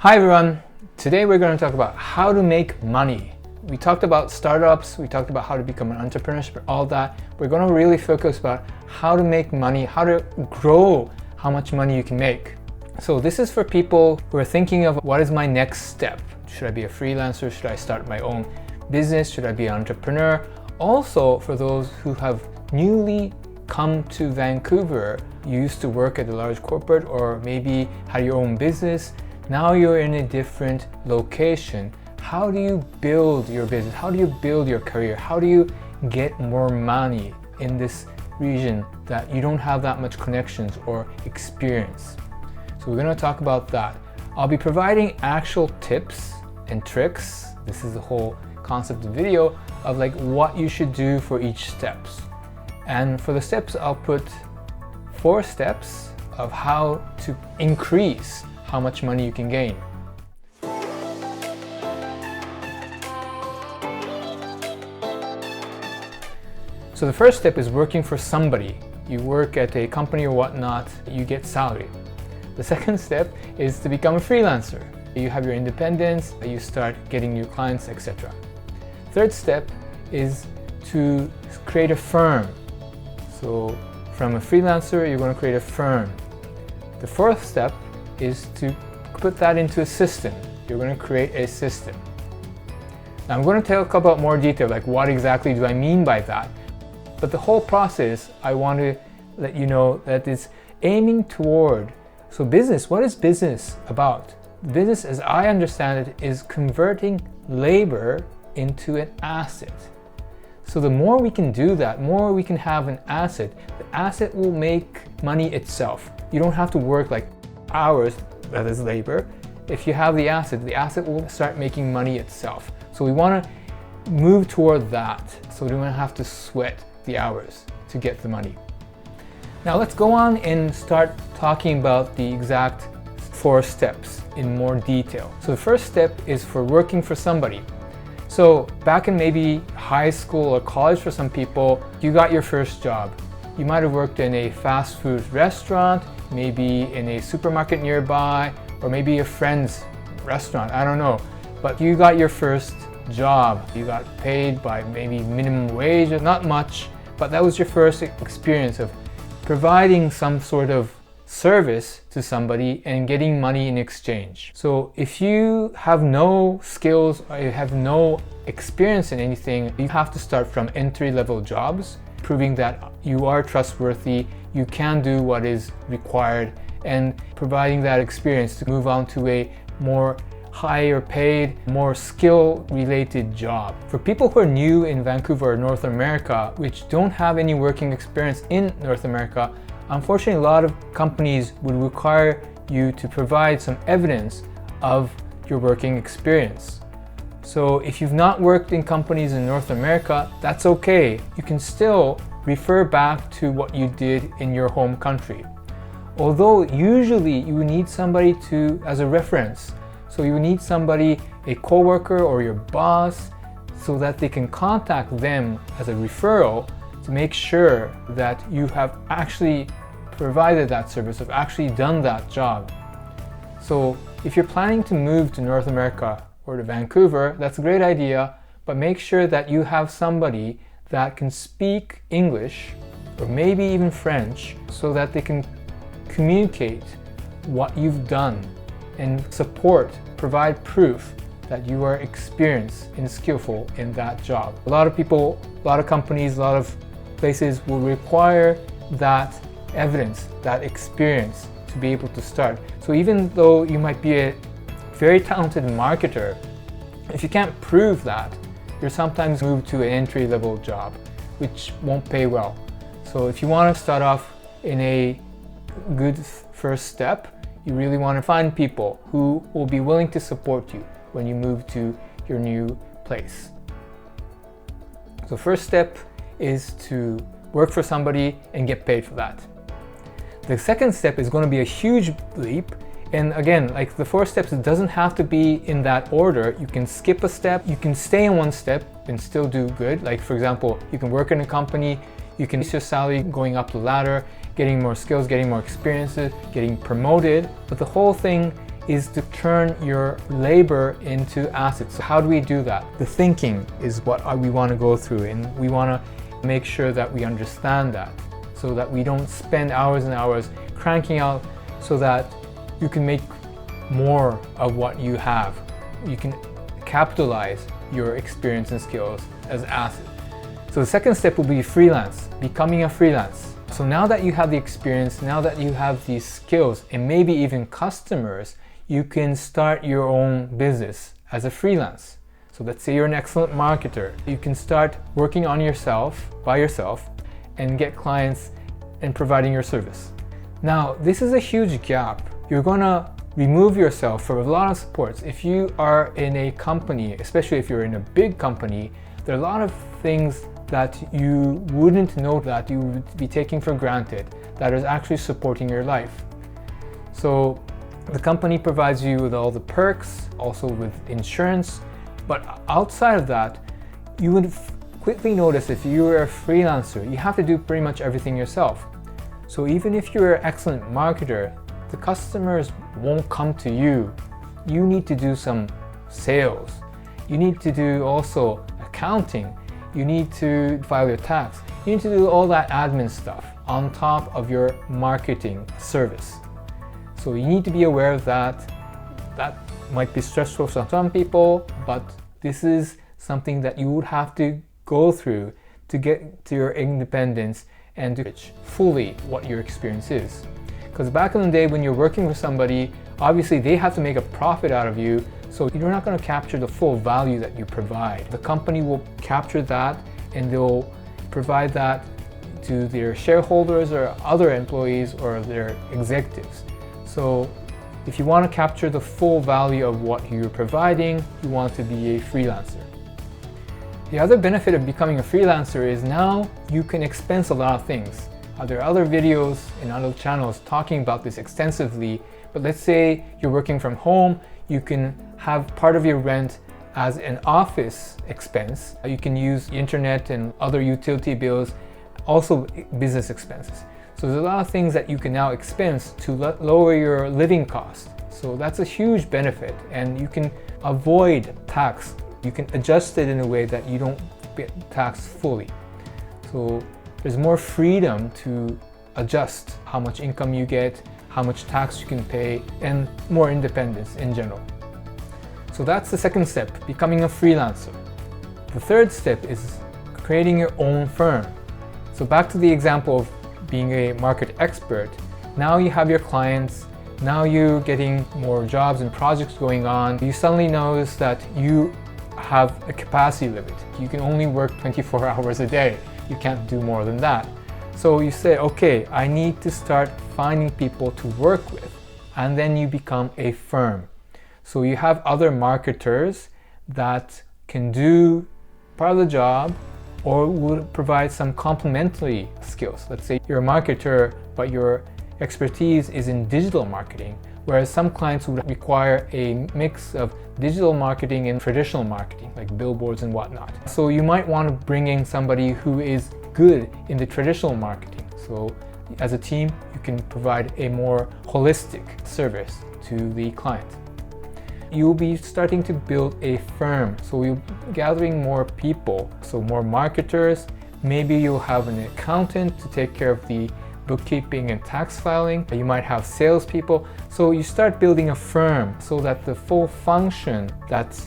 Hi everyone, today we're going to talk about how to make money. We talked about startups, we talked about how to become an entrepreneur, all that. We're going to really focus about how to make money, how to grow how much money you can make. So this is for people who are thinking of what is my next step? Should I be a freelancer? Should I start my own business? Should I be an entrepreneur? Also for those who have newly come to Vancouver, you used to work at a large corporate or maybe had your own business. Now you're in a different location. How do you build your business? How do you build your career? How do you get more money in this region that you don't have that much connections or experience? So we're going to talk about that. I'll be providing actual tips and tricks. This is the whole concept of the video of like what you should do for each steps. And for the steps, I'll put 4 steps of how to increase how much money you can gain. So the first step is working for somebody. You work at a company or whatnot, you get salary. The second step is to become a freelancer. You have your independence, you start getting new clients, etc. Third step is to create a firm. So from a freelancer, you're going to create a firm. The fourth step is to put that into a system. You're going to create a system. Now I'm going to talk about more detail, like what exactly do I mean by that. But the whole process, I want to let you know that it's aiming toward, so business, what is business about? Business, as I understand it, is converting labor into an asset. So the more we can do that, more we can have an asset. The asset will make money itself. You don't have to work like hours, that is labor. If you have the asset will start making money itself. So we want to move toward that, so we don't have to sweat the hours to get the money. Now let's go on and start talking about the exact 4 steps in more detail. So the first step is for working for somebody. So back in maybe high school or college for some people, you got your first job. You might have worked in a fast food restaurant, maybe in a supermarket nearby, or maybe a friend's restaurant, I don't know. But you got your first job. You got paid by maybe minimum wage, not much, but that was your first experience of providing some sort of service to somebody and getting money in exchange. So if you have no skills or you have no experience in anything, you have to start from entry-level jobs, proving that you are trustworthy, you can do what is required, and providing that experience to move on to a more higher paid, more skill-related job. For people who are new in Vancouver or North America, which don't have any working experience in North America, unfortunately a lot of companies would require you to provide some evidence of your working experience. So if you've not worked in companies in North America, that's okay. You can still refer back to what you did in your home country. Although usually you need somebody as a reference. So you need somebody, a coworker or your boss, so that they can contact them as a referral to make sure that you have actually provided that service, have actually done that job. So if you're planning to move to North America or to Vancouver, that's a great idea, but make sure that you have somebody that can speak English or maybe even French so that they can communicate what you've done and provide proof that you are experienced and skillful in that job. A lot of people, a lot of companies, a lot of places will require that evidence, that experience to be able to start. So even though you might be a very talented marketer, if you can't prove that, you're sometimes moved to an entry-level job, which won't pay well. So if you want to start off in a good first step, you really want to find people who will be willing to support you when you move to your new place. So first step is to work for somebody and get paid for that. The second step is going to be a huge leap. And again, like the 4 steps, it doesn't have to be in that order. You can skip a step, you can stay in one step and still do good. Like for example, you can work in a company, you can increase your salary going up the ladder, getting more skills, getting more experiences, getting promoted. But the whole thing is to turn your labor into assets. So how do we do that? The thinking is what we want to go through, and we want to make sure that we understand that, so that we don't spend hours and hours cranking out, so that you can make more of what you have. You can capitalize your experience and skills as assets. So the second step will be freelance, becoming a freelance. So now that you have the experience, now that you have these skills and maybe even customers, you can start your own business as a freelance. So let's say you're an excellent marketer. You can start working on yourself, by yourself, and get clients and providing your service. Now, this is a huge gap. You're gonna remove yourself from a lot of supports. If you are in a company, especially if you're in a big company, there are a lot of things that you wouldn't know, that you would be taking for granted, that is actually supporting your life. So the company provides you with all the perks, also with insurance, but outside of that, you would quickly notice if you're a freelancer, you have to do pretty much everything yourself. So even if you're an excellent marketer, the customers won't come to you. You need to do some sales. You need to do also accounting. You need to file your tax. You need to do all that admin stuff on top of your marketing service. So you need to be aware of that. That might be stressful for some people, but this is something that you would have to go through to get to your independence and to reach fully what your experience is. Because back in the day when you're working with somebody, obviously they have to make a profit out of you, so you're not going to capture the full value that you provide. The company will capture that and they'll provide that to their shareholders or other employees or their executives. So if you want to capture the full value of what you're providing, you want to be a freelancer. The other benefit of becoming a freelancer is now you can expense a lot of things. There are other videos and other channels talking about this extensively, but let's say you're working from home, you can have part of your rent as an office expense. You can use the internet and other utility bills, also business expenses. So there's a lot of things that you can now expense to lower your living cost. So that's a huge benefit, and you can avoid tax. You can adjust it in a way that you don't get taxed fully. So there's more freedom to adjust how much income you get, how much tax you can pay, and more independence in general. So that's the second step, becoming a freelancer. The third step is creating your own firm. So back to the example of being a market expert, now you have your clients, now you're getting more jobs and projects going on. You suddenly notice that you have a capacity limit. You can only work 24 hours a day. You can't do more than that. So you say, okay, I need to start finding people to work with, and then you become a firm. So you have other marketers that can do part of the job or would provide some complementary skills. Let's say you're a marketer, but your expertise is in digital marketing, whereas some clients would require a mix of digital marketing and traditional marketing, like billboards and whatnot. So you might want to bring in somebody who is good in the traditional marketing. So as a team, you can provide a more holistic service to the client. You'll be starting to build a firm, so you're gathering more people, so more marketers. Maybe you'll have an accountant to take care of the bookkeeping and tax filing. You might have salespeople. So you start building a firm so that the full function that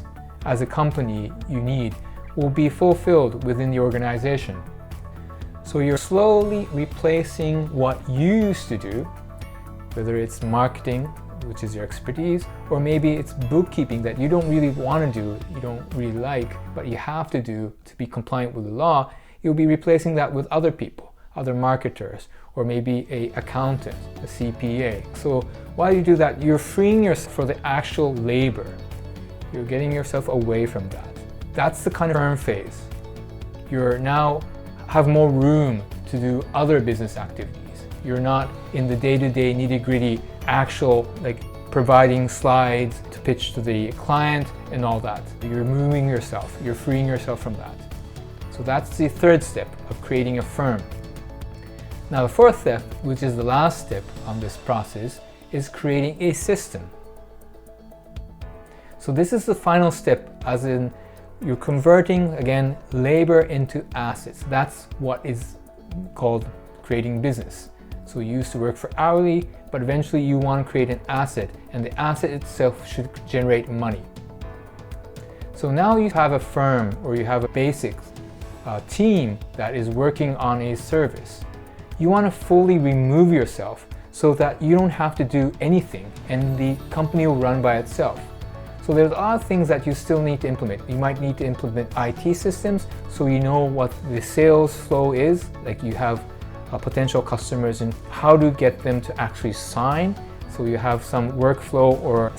as a company you need will be fulfilled within the organization. So you're slowly replacing what you used to do, whether it's marketing, which is your expertise, or maybe it's bookkeeping that you don't really want to do, you don't really like, but you have to do to be compliant with the law. You'll be replacing that with other people, other marketers, or maybe an accountant, a CPA. So while you do that, you're freeing yourself for the actual labor. You're getting yourself away from that. That's the kind of firm phase. You're now have more room to do other business activities. You're not in the day-to-day nitty-gritty actual, like providing slides to pitch to the client and all that. You're moving yourself, you're freeing yourself from that. So that's the third step of creating a firm. Now the fourth step, which is the last step on this process, is creating a system. So this is the final step, as in you're converting, again, labor into assets. That's what is called creating business. So you used to work for hourly, but eventually you want to create an asset, and the asset itself should generate money. So now you have a firm, or you have a basic team that is working on a service. You want to fully remove yourself so that you don't have to do anything and the company will run by itself. So there's a lot of things that you still need to implement. You might need to implement IT systems so you know what the sales flow is, like you have potential customers and how to get them to actually sign. So you have some workflow or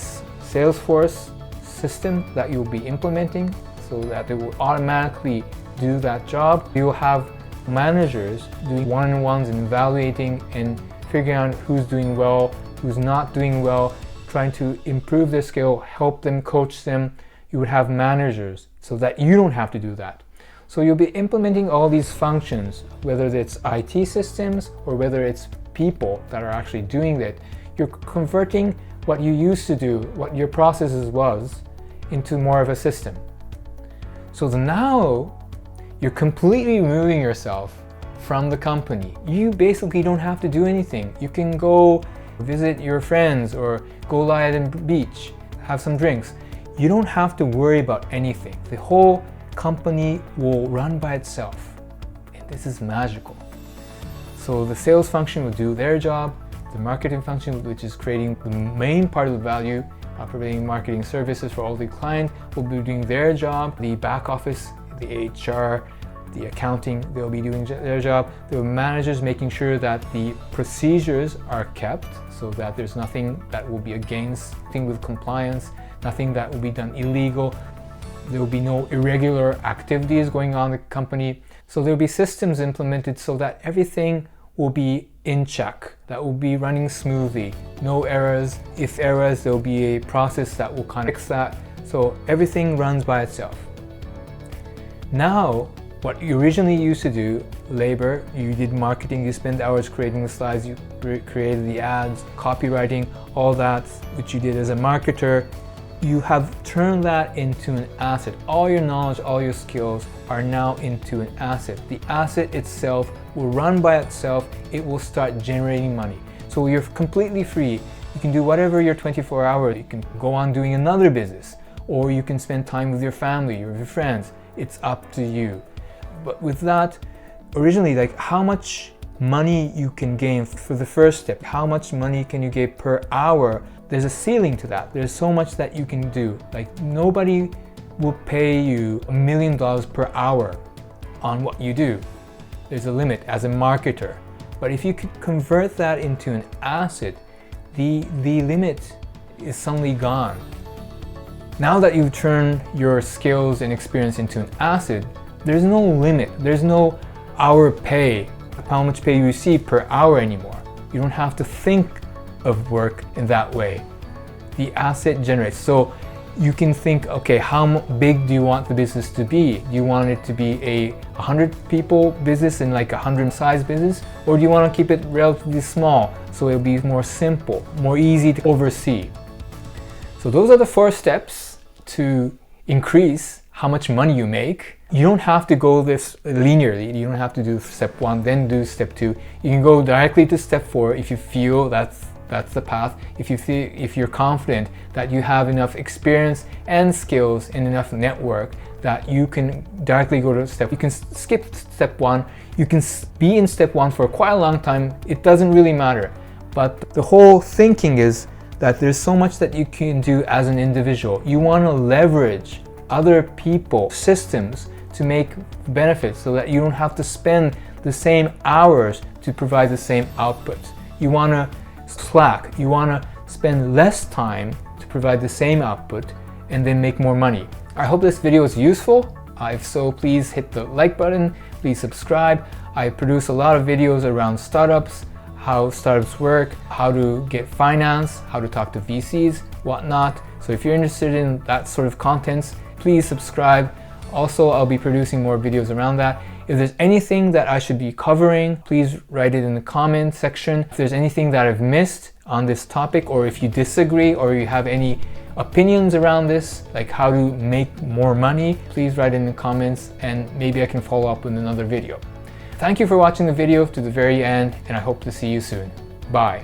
Salesforce system that you'll be implementing so that they will automatically do that job. You'll have managers doing one-on-ones and evaluating and figuring out who's doing well, who's not doing well, trying to improve their skill, help them, coach them. You would have managers so that you don't have to do that. So you'll be implementing all these functions, whether it's IT systems or whether it's people that are actually doing it. You're converting what you used to do, what your processes was, into more of a system. So now you're completely removing yourself from the company. You basically don't have to do anything. You can go visit your friends or go lie at the beach, have some drinks. You don't have to worry about anything. The whole company will run by itself. And this is magical. So the sales function will do their job. The marketing function, which is creating the main part of the value, providing marketing services for all the clients, will be doing their job. The back office, the HR, the accounting, they'll be doing their job. The managers making sure that the procedures are kept so that there's nothing that will be against, nothing with compliance, nothing that will be done illegal. There will be no irregular activities going on in the company. So there will be systems implemented so that everything will be in check, that will be running smoothly. No errors. If errors, there will be a process that will kind of fix that. So everything runs by itself. Now, what you originally used to do, labor, you did marketing, you spent hours creating the slides, you created the ads, copywriting, all that, which you did as a marketer. You have turned that into an asset. All your knowledge, all your skills are now into an asset. The asset itself will run by itself. It will start generating money. So you're completely free. You can do whatever your 24 hours. You can go on doing another business, or you can spend time with your family or your friends. It's up to you. But with that, originally, like how much money you can gain for the first step, how much money can you get per hour? There's a ceiling to that. There's so much that you can do. Like nobody will pay you $1 million per hour on what you do. There's a limit as a marketer. But if you could convert that into an asset, the limit is suddenly gone. Now that you've turned your skills and experience into an asset, there's no limit. There's no hour pay, how much pay you receive per hour anymore. You don't have to think of work in that way. The asset generates. So you can think, okay, how big do you want the business to be? Do you want it to be a 100 people business and like a 100 size business? Or do you want to keep it relatively small so it'll be more simple, more easy to oversee? So those are the 4 steps to increase how much money you make. You don't have to go this linearly. You don't have to do step 1, then do step 2. You can go directly to step 4 if you feel that's the path. If you're confident that you have enough experience and skills and enough network that you can directly go to step. You can skip step 1. You can be in step 1 for quite a long time. It doesn't really matter. But the whole thinking is that there's so much that you can do as an individual. You want to leverage other people, systems to make benefits so that you don't have to spend the same hours to provide the same output. You want to slack. You want to spend less time to provide the same output and then make more money. I hope this video is useful. If so, please hit the like button. Please subscribe. I produce a lot of videos around startups, how startups work, how to get finance, how to talk to VCs, whatnot. So if you're interested in that sort of contents, please subscribe. Also, I'll be producing more videos around that. If there's anything that I should be covering, please write it in the comment section. If there's anything that I've missed on this topic, or if you disagree or you have any opinions around this, like how to make more money, please write in the comments and maybe I can follow up with another video. Thank you for watching the video to the very end, and I hope to see you soon. Bye.